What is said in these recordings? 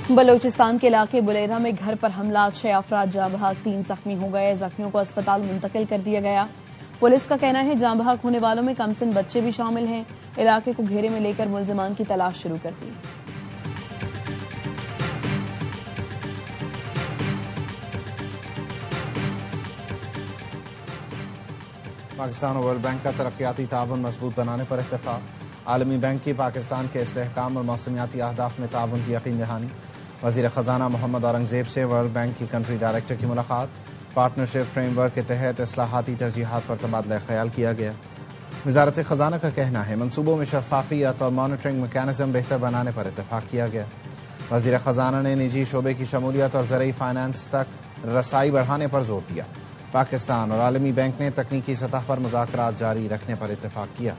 بلوچستان کے علاقے بلیرا میں گھر پر حملہ، 6 افراد جاں بحق، 3 زخمی ہو گئے۔ زخمیوں کو اسپتال منتقل کر دیا گیا۔ پولیس کا کہنا ہے جاں بحق ہونے والوں میں کم سن بچے بھی شامل ہیں۔ علاقے کو گھیرے میں لے کر ملزمان کی تلاش شروع کر دی۔ پاکستان اور ورلڈ بینک کا ترقیاتی تعاون مضبوط بنانے پر اتفاق۔ عالمی بینک کی پاکستان کے استحکام اور موسمیاتی اہداف میں تعاون کی یقین دہانی۔ وزیر خزانہ محمد اورنگزیب سے ورلڈ بینک کی کنٹری ڈائریکٹر کی ملاقات۔ پارٹنرشپ فریم ورک کے تحت اصلاحاتی ترجیحات پر تبادلہ خیال کیا گیا۔ وزارت خزانہ کا کہنا ہے منصوبوں میں شفافیت اور مانیٹرنگ میکانزم بہتر بنانے پر اتفاق کیا گیا۔ وزیر خزانہ نے نجی شعبے کی شمولیت اور زرعی فائنانس تک رسائی بڑھانے پر زور دیا۔ پاکستان اور عالمی بینک نے تکنیکی سطح پر مذاکرات جاری رکھنے پر اتفاق کیا۔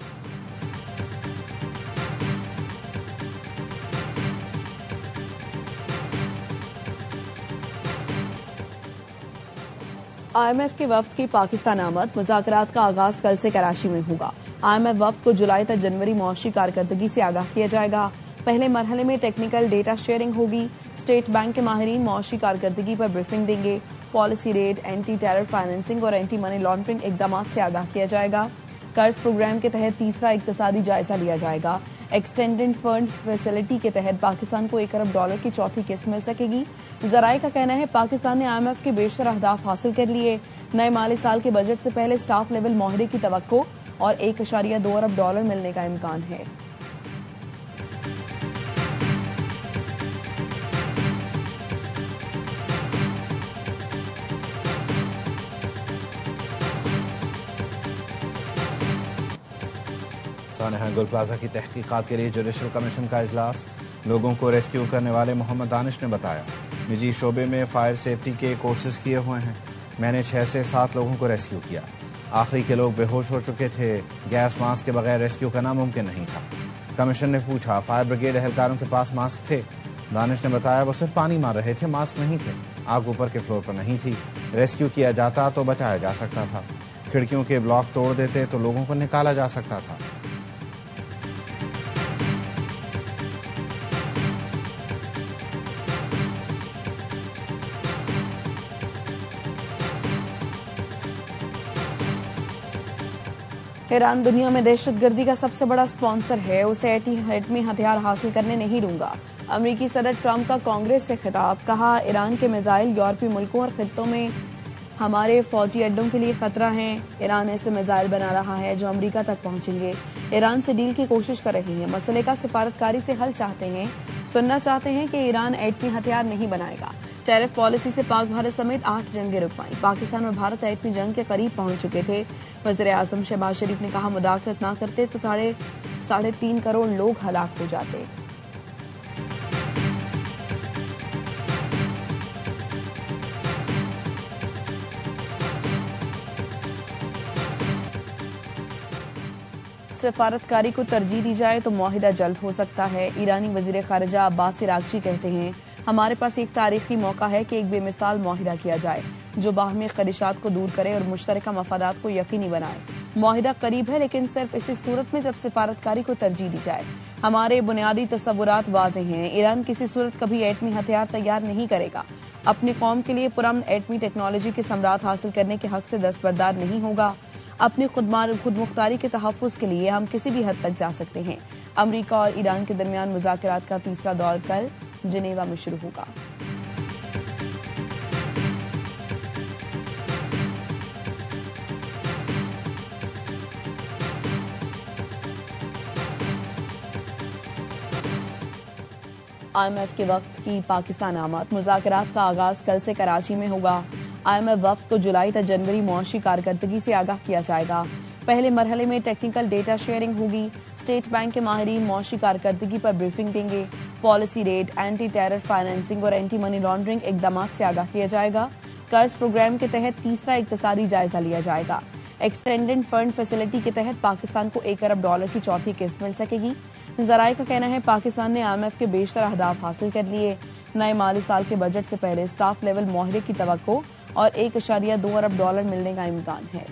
آئی ایم ایف کے وفد کی پاکستان آمد، مذاکرات کا آغاز کل سے کراچی میں ہوگا۔ آئی ایم ایف وفد کو جولائی تا جنوری معاشی کارکردگی سے آگاہ کیا جائے گا۔ پہلے مرحلے میں ٹیکنیکل ڈیٹا شیئرنگ ہوگی۔ اسٹیٹ بینک کے ماہرین معاشی کارکردگی پر بریفنگ دیں گے۔ Policy rate, anti terror financing اور اینٹی منی لانڈرنگ اقدامات سے آگاہ کیا جائے گا۔ قرض پروگرام کے تحت تیسرا اقتصادی جائزہ لیا جائے گا۔ ایکسٹینڈنڈ فنڈ فیسلٹی کے تحت پاکستان کو $1 ارب کی چوتھی قسط مل سکے گی۔ ذرائع کا کہنا ہے پاکستان نے آئی ایم ایف کے بیشتر اہداف حاصل کر لیے۔ نئے مالی سال کے بجٹ سے پہلے سٹاف لیول معاہدے کی توقع اور $1.2 ارب ملنے کا امکان ہے۔ سانحہ گل پلازہ کی تحقیقات کے لیے جوڈیشل کمیشن کا اجلاس۔ لوگوں کو ریسکیو کرنے والے محمد دانش نے بتایا نجی شعبے میں فائر سیفٹی کے کورسز کیے ہوئے ہیں۔ میں نے 6 سے 7 لوگوں کو ریسکیو کیا۔ آخری کے لوگ بے ہوش ہو چکے تھے۔ گیس ماسک کے بغیر ریسکیو کرنا ممکن نہیں تھا۔ کمیشن نے پوچھا فائر بریگیڈ اہلکاروں کے پاس ماسک تھے؟ دانش نے بتایا وہ صرف پانی مار رہے تھے، ماسک نہیں تھے۔ آگ اوپر کے فلور پر نہیں تھی۔ ریسکیو کیا جاتا تو بچایا جا سکتا تھا۔ کھڑکیوں کے بلاک توڑ دیتے تو لوگوں کو نکالا جا سکتا تھا۔ ایران دنیا میں دہشت گردی کا سب سے بڑا اسپانسر ہے، اسے ایٹمی ہتھیار حاصل کرنے نہیں دوں گا۔ امریکی صدر ٹرمپ کا کانگریس سے خطاب، کہا ایران کے میزائل یورپی ملکوں اور خطوں میں ہمارے فوجی اڈوں کے لیے خطرہ ہیں۔ ایران ایسے میزائل بنا رہا ہے جو امریکہ تک پہنچیں گے۔ ایران سے ڈیل کی کوشش کر رہی ہے، مسئلے کا سفارتکاری سے حل چاہتے ہیں۔ سننا چاہتے ہیں کہ ایران ایٹمی ہتھیار نہیں بنائے گا۔ ٹیرف پالیسی سے پاک بھارت سمیت 8 جنگیں رک پائیں۔ پاکستان اور بھارت ایٹمی جنگ کے قریب پہنچ چکے تھے۔ وزیر اعظم شہباز شریف نے کہا مداخلت نہ کرتے تو 3.5 کروڑ لوگ ہلاک ہو جاتے۔ سفارتکاری کو ترجیح دی جائے تو معاہدہ جلد ہو سکتا ہے۔ ایرانی وزیر خارجہ عباس عراقچی کہتے ہیں ہمارے پاس ایک تاریخی موقع ہے کہ ایک بے مثال معاہدہ کیا جائے جو باہمی خدشات کو دور کرے اور مشترکہ مفادات کو یقینی بنائے۔ معاہدہ قریب ہے لیکن صرف اسی صورت میں جب سفارتکاری کو ترجیح دی جائے۔ ہمارے بنیادی تصورات واضح ہیں۔ ایران کسی صورت کبھی ایٹمی ہتھیار تیار نہیں کرے گا۔ اپنی قوم کے لیے پرامن ایٹمی ٹیکنالوجی کے ثمرات حاصل کرنے کے حق سے دستبردار نہیں ہوگا۔ اپنی خود مختاری کے تحفظ کے لیے ہم کسی بھی حد تک جا سکتے ہیں۔ امریکہ اور ایران کے درمیان مذاکرات کا تیسرا دور کل جنیوا میں شروع ہوگا۔ آئی ایم ایف کے وفد کی پاکستان آمد، مذاکرات کا آغاز کل سے کراچی میں ہوگا۔ آئی ایم ایف وفد کو جولائی تا جنوری معاشی کارکردگی سے آگاہ کیا جائے گا۔ پہلے مرحلے میں ٹیکنیکل ڈیٹا شیئرنگ ہوگی۔ اسٹیٹ بینک کے ماہرین معاشی کارکردگی پر بریفنگ دیں گے۔ Policy rate, anti terror financing اور اینٹی منی لانڈرنگ اقدامات سے آگاہ کیا جائے گا۔ قرض پروگرام کے تحت تیسرا اقتصادی جائزہ لیا جائے گا۔ ایکسٹینڈنڈ فنڈ فیسلٹی کے تحت پاکستان کو $1 ارب کی چوتھی قسط مل سکے گی۔ ذرائع کا کہنا ہے پاکستان نے آئی ایم ایف کے بیشتر اہداف حاصل کر لیے۔ نئے مالی سال کے بجٹ سے پہلے سٹاف لیول معاہدے کی توقع اور $1.2 ارب ملنے کا امکان ہے۔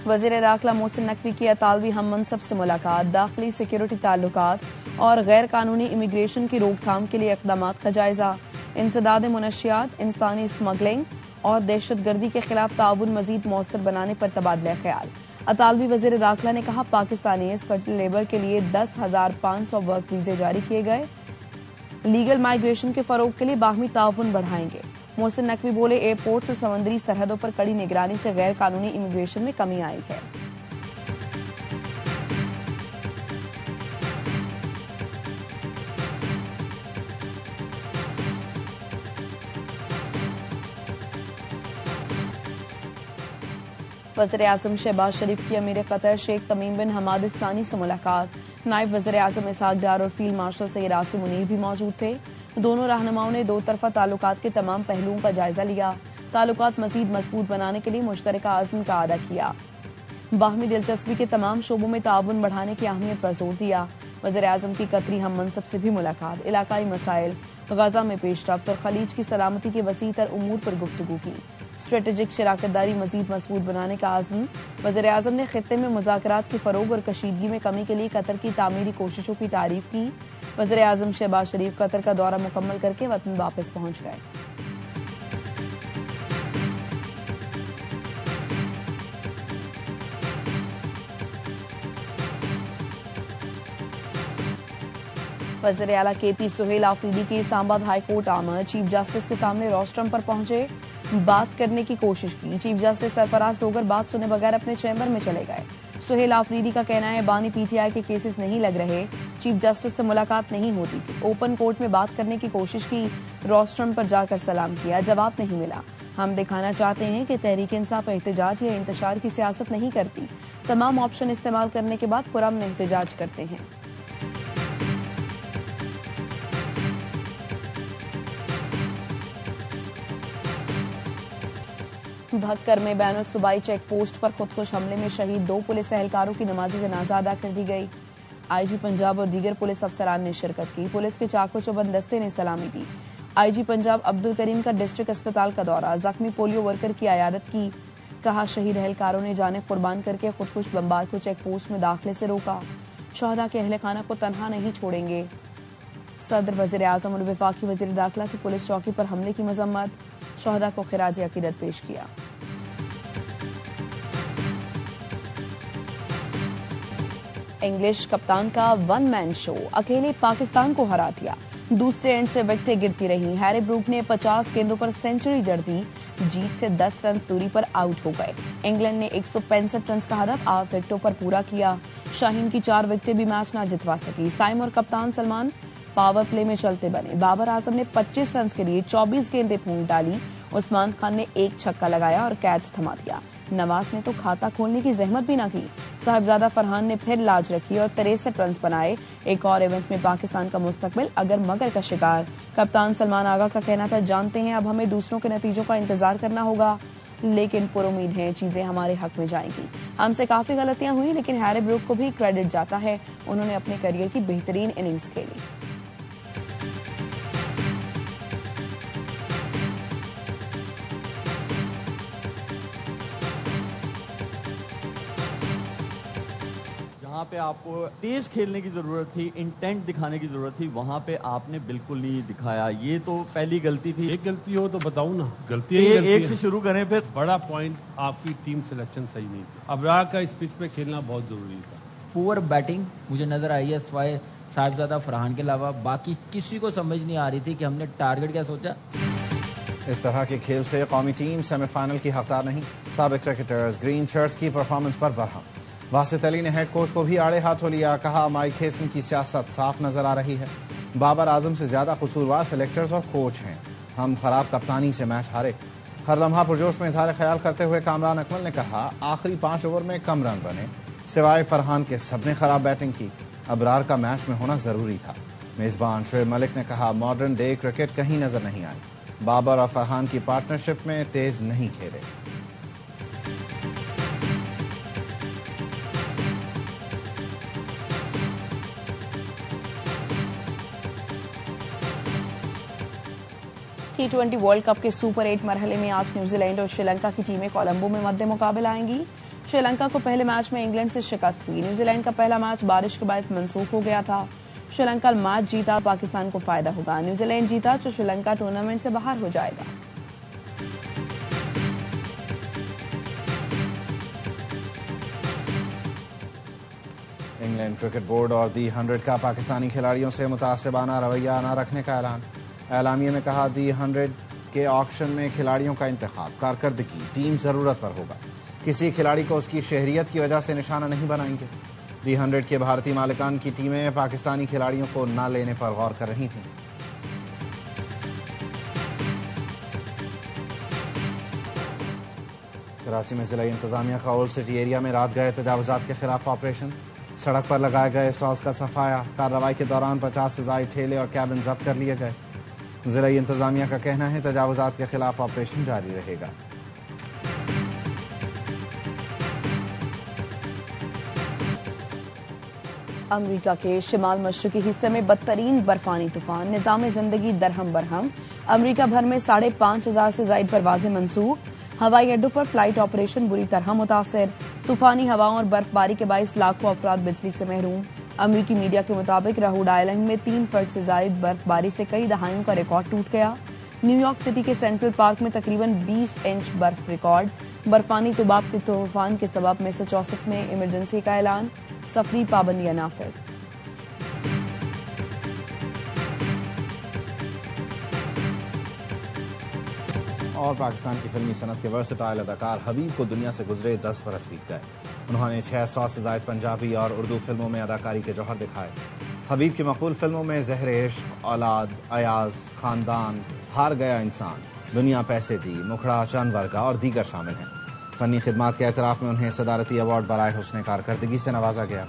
वज़ीर दाखिला मोहसिन नकवी की अतालवी हम मनसब से मुलाकात, दाखिली सिक्योरिटी ताल्लुकात और गैर कानूनी इमिग्रेशन की रोकथाम के लिए इक़दामात का जायजा, इंसदाद मुनशियात, इंसानी स्मगलिंग और दहशतगर्दी के खिलाफ ताउन मजीद मौसर बनाने पर तबादला ख्याल। अतालवी वज़ीर दाखिला ने कहा पाकिस्तानी स्कल्ड लेबर के लिए 10,500 वर्क वीजे जारी किए गए, लीगल माइग्रेशन के फरोग के लिए बाहमी ताउन बढ़ाएंगे। मोहसिन नकवी बोले एयरपोर्ट्स और समुद्री सरहदों पर कड़ी निगरानी से गैर कानूनी इमिग्रेशन में कमी आई है। वज़ीर आज़म शहबाज शरीफ की अमीर कतर शेख तमीम बिन हमाद सानी से मुलाकात, नायब वज़ीर आज़म इसहाक डार और फील्ड मार्शल सैयद आसिम मुनीर भी मौजूद थे। दोनों रहनुमाओं ने दो तरफा ताल्लुकात के तमाम पहलुओं का जायजा लिया, ताल्लुकात मजीद मजबूत बनाने के लिए मुश्तरका आज़म का अदा किया, बाहमी दिलचस्पी के तमाम शोबों में ताउन बढ़ाने की अहमियत पर जोर दिया। वज़ीर आज़म की कतरी हम मनसब से भी मुलाकात, इलाकाई मसाइल, गजा में पेशरफ्त और खलीज की सलामती के वसी तर उमूर पर गुफ्तगू की। स्ट्रेटेजिक शराकतदारी मजीद मजबूत बनाने का आज़म। वज़ीर आज़म ने खित्ते में मुज़ाकरात के फरोग और कशीदगी में कमी के लिए कतर की तामीरी कोशिशों की तारीफ की। वज़ीर आज़म शहबाज शरीफ कतर का दौरा मुकम्मल करके वतन वापस पहुंच गए। वज़ीर आला KP सुहेल आफरीदी की इस्लामाबाद हाई कोर्ट आमद, चीफ जस्टिस के सामने रोस्ट्रम पर पहुंचे, बात करने की कोशिश की। चीफ जस्टिस सरफराज डोगर बात सुने बगैर अपने चैम्बर में चले गए। सुहेल आफरीदी का कहना है बानी PTI के केसेस नहीं लग रहे, चीफ जस्टिस से मुलाकात नहीं होती थी, ओपन कोर्ट में बात करने की कोशिश की, रोस्ट्रम पर जाकर सलाम किया, जवाब नहीं मिला। हम दिखाना चाहते हैं कि तहरीक इंसाफ एहतजाज या इंतशार की सियासत नहीं करती, तमाम ऑप्शन इस्तेमाल करने के बाद पुरअमन एहतजाज करते हैं। भक्कर में बैनुल सूबाई चेक पोस्ट पर खुदकुश हमले में शहीद 2 पुलिस एहलकारों की नमाज जनाजा अदा कर दी गई। IG पंजाब और दीगर पुलिस अफसरान ने शिरकत की। पुलिस के चाको चौबंद दस्ते ने सलामी दी। IG पंजाब अब्दुल करीम का डिस्ट्रिक्ट अस्पताल का दौरा, जख्मी पोलियो वर्कर की अयादत की। कहा शहीद एहलकारों ने जाने कुर्बान करके खुदकुश बम्बार को चेक पोस्ट में दाखिले से रोका, शहदा के अहले खाना को तनहा नहीं छोड़ेंगे। सदर वज़ीर आज़म और वफाकी वज़ीर दाखिला की पुलिस चौकी पर हमले की मजम्मत, शहदा को खिराज अकीदत पेश किया। इंग्लिश कप्तान का वन मैन शो, अकेले पाकिस्तान को हरा दिया, दूसरे एंड से विकेटें गिरती रहीं। हैरी ब्रूक ने 50 गेंदों पर सेंचुरी जड़ दी, जीत से 10 रन दूरी पर आउट हो गए। इंग्लैंड ने 165 रन का हदफ 8 विकेटों पर पूरा किया। शाहीन की 4 विकेटें भी मैच न जितवा सकी। साइम और कप्तान सलमान पावर प्ले में चलते बने। बाबर आजम ने 25 रन के लिए 24 गेंदें फूंक डाली। उस्मान खान ने 1 छक्का लगाया और कैच थमा दिया। नवाज ने तो खाता खोलने की जहमत भी न की। साहिबजादा फरहान ने फिर लाज रखी और 63 रन बनाए। एक और इवेंट में पाकिस्तान का मुस्तकबिल अगर मगर का शिकार। कप्तान सलमान आगा का कहना था, जानते हैं अब हमें दूसरों के नतीजों का इंतजार करना होगा, लेकिन पुरुमीद है चीजें हमारे हक में जाएंगी। हमसे काफी गलतियां हुई, लेकिन हैरी ब्रूक को भी क्रेडिट जाता है, उन्होंने अपने करियर की बेहतरीन इनिंग्स खेली। जहाँ पे आपको तेज खेलने की जरूरत थी, इंटेंट दिखाने की जरूरत थी, वहाँ पे आपने बिल्कुल नहीं दिखाया। ये तो पहली गलती थी। एक गलती हो तो बताऊं ना, गलती एक से शुरू करें फिर। बड़ा पॉइंट आपकी टीम सिलेक्शन सही नहीं थी। अबरार का इस पिच पे खेलना बहुत जरूरी था। पुअर बैटिंग मुझे नजर आई है, सिवाय साहिबजादा फरहान के अलावा बाकी किसी को समझ नहीं आ रही थी कि हमने टारगेट क्या सोचा। इस तरह के खेल से कौमी टीम सेमीफाइनल की हकदार नहीं। साबिक क्रिकेटर्स ग्रीन शर्ट्स की परफॉर्मेंस पर बरहम। वासित अली ने हेड कोच को भी आड़े हाथों लिया, कहा माइक हेसन की सियासत साफ नजर आ रही है। बाबर आजम से ज्यादा कसूरवार सिलेक्टर्स और कोच हैं। हम खराब कप्तानी से मैच हारे। हर लम्हा पुरजोश में इजहार ख्याल करते हुए कामरान अकमल ने कहा, आखिरी 5 ओवर में कम रन बने, सिवाय फरहान के सबने खराब बैटिंग की। अबरार का मैच में होना जरूरी था। मेजबान शोएब मलिक ने कहा, मॉडर्न डे क्रिकेट कहीं नजर नहीं आई। बाबर और फरहान की पार्टनरशिप में तेज नहीं खेले। T20 वर्ल्ड कप के सुपर 8 मरहले में आज न्यूजीलैंड और श्रीलंका की टीमें कोलंबो में मद्दे मुकाबले आएंगी। श्री लंका को पहले मैच में इंग्लैंड से शिकस्त हुई। न्यूजीलैंड का पहला मैच बारिश के बायस मनसूख हो गया था। श्रीलंका मैच जीता, पाकिस्तान को फायदा होगा। न्यूजीलैंड जीता तो श्रीलंका टूर्नामेंट से बाहर हो जाएगा। इंग्लैंड क्रिकेट बोर्ड और दी 100 का पाकिस्तानी खिलाड़ियों से मुतासिबाना रवैया न रखने का ऐलान। एलामिया में कहा, दी 100 के ऑक्शन में खिलाड़ियों का इंतखाब कारकर्दगी टीम जरूरत पर होगा। किसी खिलाड़ी को उसकी शहरियत की वजह से निशाना नहीं बनाएंगे। दी 100 के भारतीय मालिकान की टीमें पाकिस्तानी खिलाड़ियों को न लेने पर गौर कर रही थीं। कराची में जिला इंतजामिया का ओल्ड सिटी एरिया में रात गए तजावुजात के खिलाफ ऑपरेशन। सड़क पर लगाए गए स्टॉल्स का सफाया। कार्रवाई के दौरान 50 से ज्यादा ठेले और कैबिन जब्त कर लिए गए। जिला इंतजामिया का कहना है तजावुजात के खिलाफ ऑपरेशन जारी रहेगा। अमेरिका के शिमाल मशरकी हिस्से में बदतरीन बर्फानी तूफान, निजाम जिंदगी दरहम बरहम। अमेरिका भर में 5,500 से ज्यादा परवाजें मंसूख। हवाई अड्डों पर फ्लाइट ऑपरेशन बुरी तरह मुतासर। तूफानी हवाओं और बर्फबारी के बायस लाखों अफराद बिजली से महरूम। अमेरिकी मीडिया के मुताबिक रहोड आइलैंड में 3 फुट से ज्यादा बर्फबारी से कई दहाइयों का रिकॉर्ड टूट गया। न्यूयॉर्क सिटी के सेंट्रल पार्क में तकरीबन 20 इंच बर्फ रिकॉर्ड। बर्फानी तुबाब के तूफान के सबब मैसाचुसेट्स में इमरजेंसी का ऐलान। सफरी पाबंदियां नाफिज। और पाकिस्तान की फिल्मी सनत के वर्सटाइल अदाकार हबीब को दुनिया से गुजरे 10 बरस बीत गए। उन्होंने 600 से ज्यादा पंजाबी और उर्दू फिल्मों में अदाकारी के जौहर दिखाए। हबीब की मकबूल फिल्मों में ज़हर इश्क, औलाद, अयाज, खानदान, हार गया इंसान, दुनिया पैसे दी, मुखड़ा, चंद वर्गा और दीगर शामिल हैं। फनी खिदमात के एतराफ़ में उन्हें सदारती अवार्ड बराए हुस्न कारकर्दगी से नवाजा गया।